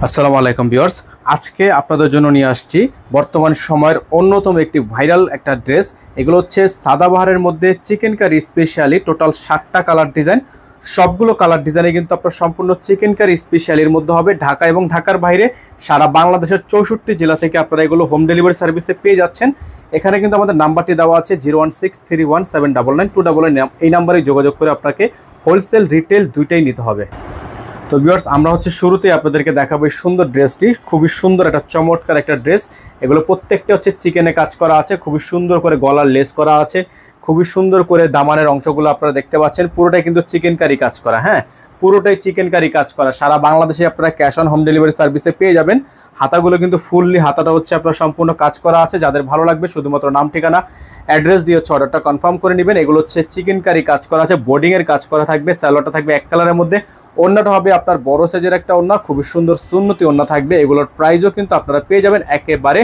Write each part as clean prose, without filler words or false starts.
আসসালামু আলাইকুম ভিউয়ার্স, আজকে আপনাদের জন্য নিয়ে আসছি বর্তমান সময়ের অন্যতম একটি ভাইরাল একটা ড্রেস। এগুলো হচ্ছে সাদাবাহারের মধ্যে চিকেন কারি স্পেশালি টোটাল 60টা কালার ডিজাইন। সবগুলো কালার ডিজাইনে কিন্তু আপনার সম্পূর্ণ চিকেন কারি স্পেশালির মধ্যে হবে। ঢাকা এবং ঢাকার বাইরে সারা বাংলাদেশের 64 জেলা থেকে আপনারা এগুলো হোম ডেলিভারি সার্ভিসে পেয়ে যাচ্ছেন। এখানে কিন্তু আমাদের নাম্বারটি দেওয়া আছে 01631799299। এই নাম্বারে যোগাযোগ করে আপনাকে হোলসেল রিটেল দুইটাই নিতে হবে। তো ভিউয়ার্স, আমরা শুরুতেই আপনাদেরকে দেখাবো এই সুন্দর ড্রেসটি। খুবই সুন্দর একটা চমৎকার একটা ড্রেস। এগুলো প্রত্যেকটা হচ্ছে চিকেনে কাজ করা আছে, খুবই সুন্দর করে গলার লেস করা আছে, খুবই সুন্দর করে দামানের অংশগুলো আপনারা দেখতে পাচ্ছেন। পুরোটাই কিন্তু চিকেন কারি কাজ করা, হ্যাঁ পুরোটাই চিকেন কারি কাজ করা। সারা বাংলাদেশে আপনারা ক্যাশ অন হোম ডেলিভারি সার্ভিসে পেয়ে যাবেন। হাতাগুলো কিন্তু ফুললি হাতাটা হচ্ছে আপনার সম্পূর্ণ কাজ করা আছে। যাদের ভালো লাগবে শুধুমাত্র নাম ঠিকানা অ্যাড্রেস দিয়ে হচ্ছে অর্ডারটা কনফার্ম করে নেবেন। এগুলো হচ্ছে চিকেন কারি কাজ করা আছে, বোর্ডিংয়ের কাজ করা থাকবে। স্যালোয়ারটা থাকবে এক কালারের মধ্যে, ওড়নাটা হবে আপনার বড় সাইজের একটা ওড়না, খুবই সুন্দর সুন্নতি ওড়না থাকবে। এগুলোর প্রাইসও কিন্তু আপনারা পেয়ে যাবেন একেবারে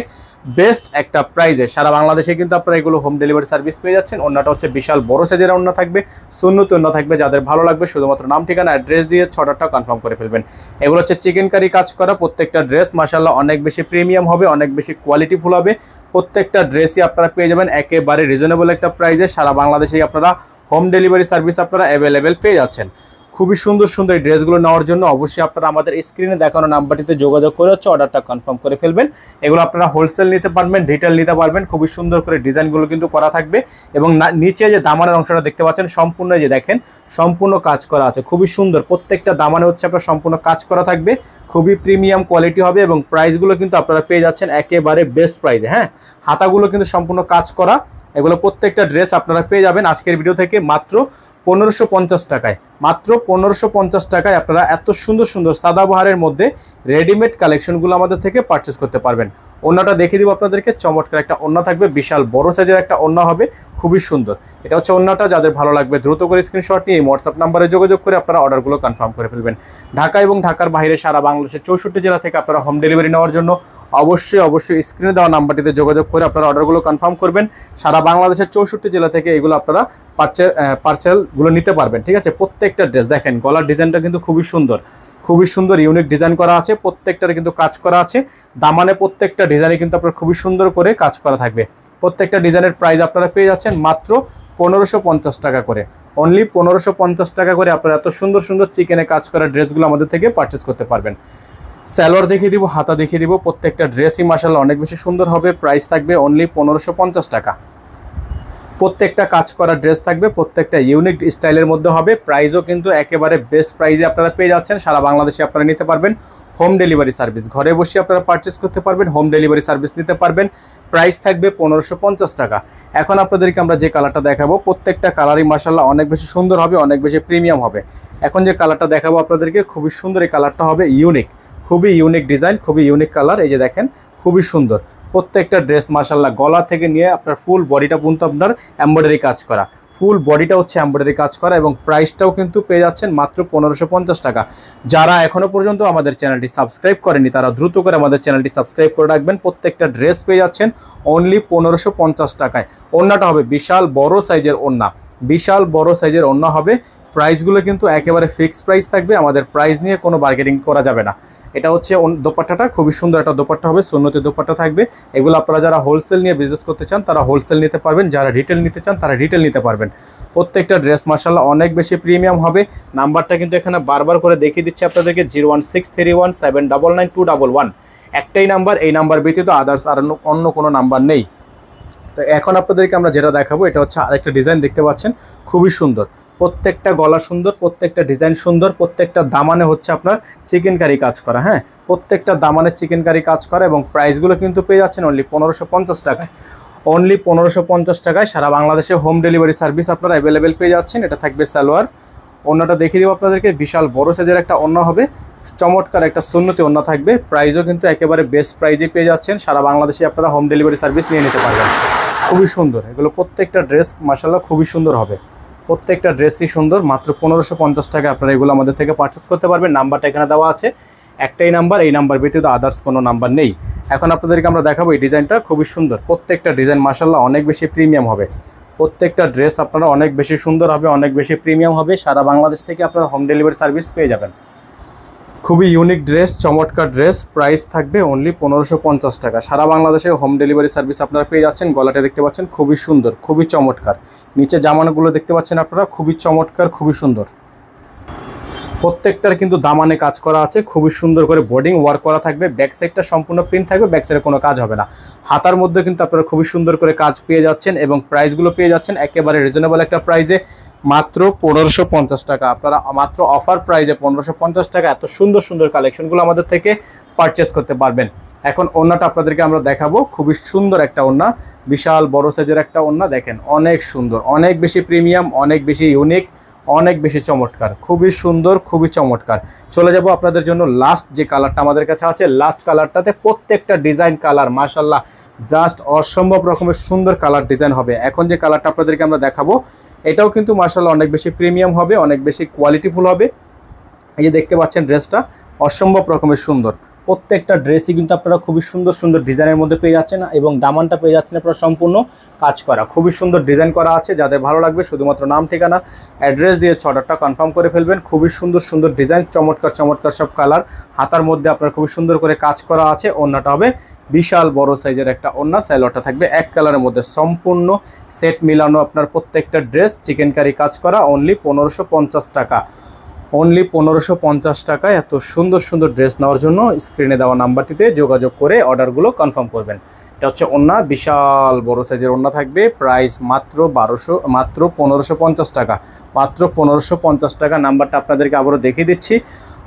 বেস্ট একটা প্রাইজে। সারা বাংলাদেশে কিন্তু আপনারা এগুলো হোম ডেলিভারি সার্ভিস পেয়ে যাচ্ছেন। ওড়নাটা হচ্ছে বিশাল বড় সাইজের ওড়না থাকবে, সুন্নতি ওড়না থাকবে। যাদের ভালো লাগবে শুধুমাত্র নাম ঠিকানা অ্যাড্রেস দিয়ে অর্ডারটা কনফার্ম করে ফেলবেন। এগুলো হচ্ছে চিকেন কারি কাজ করা। প্রত্যেকটা ড্রেস মাশাআল্লাহ অনেক বেশি প্রিমিয়াম হবে, অনেক বেশি কোয়ালিটিফুল হবে। প্রত্যেকটা ড্রেসই আপনারা পেয়ে যাবেন একেবারে রিজনেবল একটা প্রাইজে। সারা বাংলাদেশেই আপনারা হোম ডেলিভারি সার্ভিস আপনারা অ্যাভেলেবেল পেয়ে যাচ্ছেন। খুবই সুন্দর সুন্দর এই ড্রেসগুলো নেওয়ার জন্য অবশ্যই আপনারা আমাদের স্ক্রিনে দেখানো নাম্বারটিতে যোগাযোগ করে হচ্ছে অর্ডারটা কনফার্ম করে ফেলবেন। এগুলো আপনারা হোলসেল নিতে পারবেন, রিটেল নিতে পারবেন। খুবই সুন্দর করে ডিজাইনগুলো কিন্তু করা থাকবে এবং নিচে যে দামানের অংশটা দেখতে পাচ্ছেন সম্পূর্ণ যে দেখেন সম্পূর্ণ কাজ করা আছে, খুবই সুন্দর। প্রত্যেকটা দামানে হচ্ছে আপনার সম্পূর্ণ কাজ করা থাকবে, খুবই প্রিমিয়াম কোয়ালিটি হবে এবং প্রাইসগুলো কিন্তু আপনারা পেয়ে যাচ্ছেন একেবারে বেস্ট প্রাইসে। হ্যাঁ, হাতাগুলো কিন্তু সম্পূর্ণ কাজ করা। এগুলো প্রত্যেকটা ড্রেস আপনারা পেয়ে যাবেন আজকের ভিডিও থেকে মাত্র 1550 টাকায়। মাত্র 1550 টাকায় আপনারা এত সুন্দর সুন্দর সাদাবাহারের মধ্যে রেডিমেড কালেকশনগুলো আমাদের থেকে পারচেস করতে পারবেন। ওড়নাটা দেখিয়ে দিব আপনাদেরকে, চমৎকার একটা ওড়না থাকবে, বিশাল বড় সাইজের একটা ওড়না হবে, খুবই সুন্দর। এটা হচ্ছে ওড়নাটা। যাদের ভালো লাগবে দ্রুত করে স্ক্রিনশট নিয়ে হোয়াটসঅ্যাপ নাম্বারে যোগাযোগ করে আপনারা অর্ডারগুলো কনফার্ম করে ফেলবেন। ঢাকা এবং ঢাকার বাইরে সারা বাংলাদেশের 64 জেলা থেকে আপনারা হোম ডেলিভারি নেওয়ার জন্য অবশ্যই স্ক্রিনে দেওয়া নাম্বারটিতে যোগাযোগ করে আপনারা অর্ডারগুলো কনফার্ম করবেন। সারা বাংলাদেশের 64 জেলা থেকে এগুলো আপনারা পার্সেলগুলো নিতে পারবেন। ঠিক আছে, প্রত্যেকটা ড্রেস দেখেন গলার ডিজাইনটা কিন্তু খুবই সুন্দর, খুবই সুন্দর ইউনিক ডিজাইন করা আছে। প্রত্যেকটার কিন্তু কাজ করা আছে। দামানে প্রত্যেকটা ডিজাইনে কিন্তু আপনার খুবই সুন্দর করে কাজ করা থাকবে। প্রত্যেকটা ডিজাইনের প্রাইস আপনারা পেয়ে যাচ্ছেন মাত্র 1550 টাকা করে। অনলি 1550 টাকা করে আপনারা এত সুন্দর সুন্দর চিকেনে কাজ করা ড্রেসগুলো আমাদের থেকে পারচেস করতে পারবেন। সালোয়ার দেখিয়ে দিব, হাতা দেখিয়ে দিব। প্রত্যেকটা ড্রেসই মাশাআল্লাহ অনেক বেশি সুন্দর হবে। প্রাইস থাকবে অনলি 1550 টাকা। প্রত্যেকটা কাজ করা ড্রেস থাকবে, প্রত্যেকটা ইউনিক স্টাইলের মধ্যে হবে। প্রাইসও কিন্তু একেবারে বেস্ট প্রাইসে আপনারা পেয়ে যাচ্ছেন। সারা বাংলাদেশে আপনারা নিতে পারবেন হোম ডেলিভারি সার্ভিস। ঘরে বসে আপনারা পারচেস করতে পারবেন, হোম ডেলিভারি সার্ভিস নিতে পারবেন। প্রাইস থাকবে 1550 টাকা। এখন আপনাদেরকে আমরা যে কালারটা দেখাবো প্রত্যেকটা কালারই মাশাআল্লাহ অনেক বেশি সুন্দর হবে, অনেক বেশি প্রিমিয়াম হবে। এখন যে কালারটা দেখাবো আপনাদেরকে খুবই সুন্দর, এই কালারটা হবে ইউনিক, খুবই ইউনিক ডিজাইন, খুবই ইউনিক কালার। এই যে দেখেন খুবই সুন্দর প্রত্যেকটা ড্রেস মাশাআল্লাহ। গলা থেকে নিয়ে আপনার ফুল বডিটা পর্যন্ত আপনার এমব্রয়ডারি কাজ করা, ফুল বডিটা হচ্ছে এমব্রয়ডারি কাজ করা এবং প্রাইসটাও কিন্তু পেয়ে যাচ্ছেন মাত্র 1550 টাকা। যারা এখনো পর্যন্ত আমাদের চ্যানেলটি সাবস্ক্রাইব করেনি তারা দ্রুত করে আমাদের চ্যানেলটি সাবস্ক্রাইব করে রাখবেন। প্রত্যেকটা ড্রেস পেয়ে যাচ্ছেন অনলি 1550 টাকায়। ওড়নাটা হবে বিশাল বড় সাইজের ওড়না, বিশাল বড় সাইজের ওড়না হবে। প্রাইসগুলো কিন্তু একেবারে ফিক্সড প্রাইস থাকবে, আমাদের প্রাইস নিয়ে কোনো বার্গেনিং করা যাবে না। এটা হচ্ছে দোপাট্টাটা, খুবই সুন্দর একটা দোপাট্টা হবে, সুন্নতি দোপাট্টা থাকবে। এগুলো আপনারা যারা হোলসেল নিয়ে বিজনেস করতে চান তারা হোলসেল নিতে পারবেন, যারা রিটেল নিতে চান তারা রিটেল নিতে পারবেন। প্রত্যেকটা ড্রেস মাশাআল্লাহ অনেক বেশি প্রিমিয়াম হবে। নাম্বারটা কিন্তু এখানে বারবার করে দেখিয়ে দিচ্ছি আপনাদেরকে 01631799211। একটাই নাম্বার, এই নাম্বার ব্যতীত আদার্স আর অন্য কোনো নাম্বার নেই। তো এখন আপনাদেরকে আমরা যেটা দেখাবো এটা হচ্ছে আরেকটা ডিজাইন দেখতে পাচ্ছেন, খুবই সুন্দর। প্রত্যেকটা গলা সুন্দর, প্রত্যেকটা ডিজাইন সুন্দর, প্রত্যেকটা দামানে হচ্ছে আপনার চিকেন কারি কাজ করা। হ্যাঁ, প্রত্যেকটা দামানে চিকেন কারি কাজ করা এবং প্রাইসগুলো কিন্তু পেয়ে যাচ্ছেন অনলি 1550 টাকায়। অনলি 1550 টাকায় সারা বাংলাদেশে হোম ডেলিভারি সার্ভিস আপনারা অ্যাভেলেবেল পেয়ে যাচ্ছেন। এটা থাকবে সালোয়ার। ওড়নাটা দেখিয়ে দেবো আপনাদেরকে, বিশাল বড় সাইজের একটা ওড়না হবে, চমৎকার একটা সুন্নতি ওড়না থাকবে। প্রাইসও কিন্তু একেবারে বেস্ট প্রাইজে পেয়ে যাচ্ছেন। সারা বাংলাদেশে আপনারা হোম ডেলিভারি সার্ভিস নিয়ে নিতে পারবেন। খুবই সুন্দর এগুলো, প্রত্যেকটা ড্রেস মাশাআল্লাহ খুবই সুন্দর হবে। প্রত্যেকটা ড্রেসই সুন্দর। মাত্র 1550 টাকা আপনারা এগুলো আমাদের থেকে পারচেস করতে পারবেন। নাম্বারটা এখানে দেওয়া আছে, একটাই নাম্বার, এই নাম্বার ব্যতীত আদার্স কোনো নাম্বার নেই। এখন আপনাদেরকে আমরা দেখাবো এই ডিজাইনটা, খুবই সুন্দর। প্রত্যেকটা ডিজাইন মাশাআল্লাহ অনেক বেশি প্রিমিয়াম হবে। প্রত্যেকটা ড্রেস আপনারা অনেক বেশি সুন্দর হবে, অনেক বেশি প্রিমিয়াম হবে। সারা বাংলাদেশ থেকে আপনারা হোম ডেলিভারি সার্ভিস পেয়ে যাবেন। খুবই ইউনিক ড্রেস, চমৎকার ড্রেস, প্রাইস থাকবে অনলি 1550 টাকা। সারা বাংলাদেশে হোম ডেলিভারি সার্ভিস আপনারা পেয়ে যাচ্ছেন। গলাটা দেখতে পাচ্ছেন খুবই সুন্দর, খুবই চমৎকার। নিচে জামাগুলো দেখতে পাচ্ছেন আপনারা, খুবই চমৎকার, খুবই সুন্দর। প্রত্যেকটার কিন্তু দামানে কাজ করা আছে, খুবই সুন্দর করে বোর্ডিং ওয়ার্ক করা থাকবে। ব্যাক সাইডটা সম্পূর্ণ প্রিন্ট থাকবে, ব্যাক সাইডে কোনো কাজ হবে না। হাতার মধ্যে কিন্তু আপনারা খুবই সুন্দর করে কাজ পেয়ে যাচ্ছেন এবং প্রাইসগুলো পেয়ে যাচ্ছেন একেবারে রিজনেবল একটা প্রাইসে, মাত্র 1550 টাকা। আপনারা মাত্র অফার প্রাইসে 1550 টাকা এত সুন্দর সুন্দর কালেকশনগুলো আমাদের থেকে পারচেস করতে পারবেন। এখন ওড়নাটা আপনাদেরকে আমরা দেখাবো, খুবই সুন্দর একটা ওড়না, বিশাল বড় সাইজের একটা ওড়না। দেখেন অনেক সুন্দর, অনেক বেশি প্রিমিয়াম, অনেক বেশি ইউনিক, অনেক বেশি চমৎকার, খুবই সুন্দর, খুবই চমৎকার। চলে যাব আপনাদের জন্য লাস্ট যে কালারটা আমাদের কাছে আছে, লাস্ট কালারটাতে প্রত্যেকটা ডিজাইন কালার মাশাআল্লাহ জাস্ট অসম্ভব রকমের সুন্দর কালার ডিজাইন হবে। এখন যে কালারটা আপনাদেরকে আমরা দেখাবো এটাও কিন্তু মাশাআল্লাহ অনেক বেশি প্রিমিয়াম হবে, অনেক বেশি কোয়ালিটিফুল হবে। এই যে দেখতে পাচ্ছেন ড্রেসটা অসম্ভব রকমের সুন্দর। প্রত্যেকটা ড্রেসই কিন্তু আপনারা খুবই সুন্দর সুন্দর ডিজাইনের মধ্যে পেয়ে যাচ্ছেন এবং দামানটা পেয়ে যাচ্ছেন আপনারা সম্পূর্ণ কাজ করা, খুবই সুন্দর ডিজাইন করা আছে। যাদের ভালো লাগবে শুধুমাত্র নাম ঠিকানা অ্যাড্রেস দিয়ে অর্ডারটা কনফার্ম করে ফেলবেন। খুবই সুন্দর সুন্দর ডিজাইন, চমৎকার চমৎকার সব কালার। হাতার মধ্যে আপনার খুবই সুন্দর করে কাজ করা আছে। ওড়নাটা হবে বিশাল বড় সাইজের একটা ওড়না, সালোয়ারটা থাকবে এক কালারের মধ্যে, সম্পূর্ণ সেট মিলানো আপনার প্রত্যেকটা ড্রেস চিকেন কারি কাজ করা, অনলি 1550 টাকা। অনলি 1550 টাকায় এত সুন্দর সুন্দর ড্রেস নেওয়ার জন্য স্ক্রিনে দেওয়া নাম্বারটিতে যোগাযোগ করে অর্ডারগুলো কনফার্ম করবেন। এটা হচ্ছে ওড়না, বিশাল বড় সাইজের ওড়না থাকবে, প্রাইস মাত্র 1550 টাকা, মাত্র 1550 টাকা। নাম্বারটা আপনাদেরকে আবারও দেখিয়ে দিচ্ছি।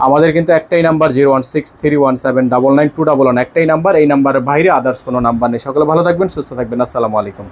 আমাদের কিন্তু একটাই নাম্বার 01631799211, একটাই নাম্বার। এই নাম্বারের বাইরে আদার্স কোনো নাম্বার নেই। সকলে ভালো থাকবেন, সুস্থ থাকবেন। আসসালামু আলাইকুম।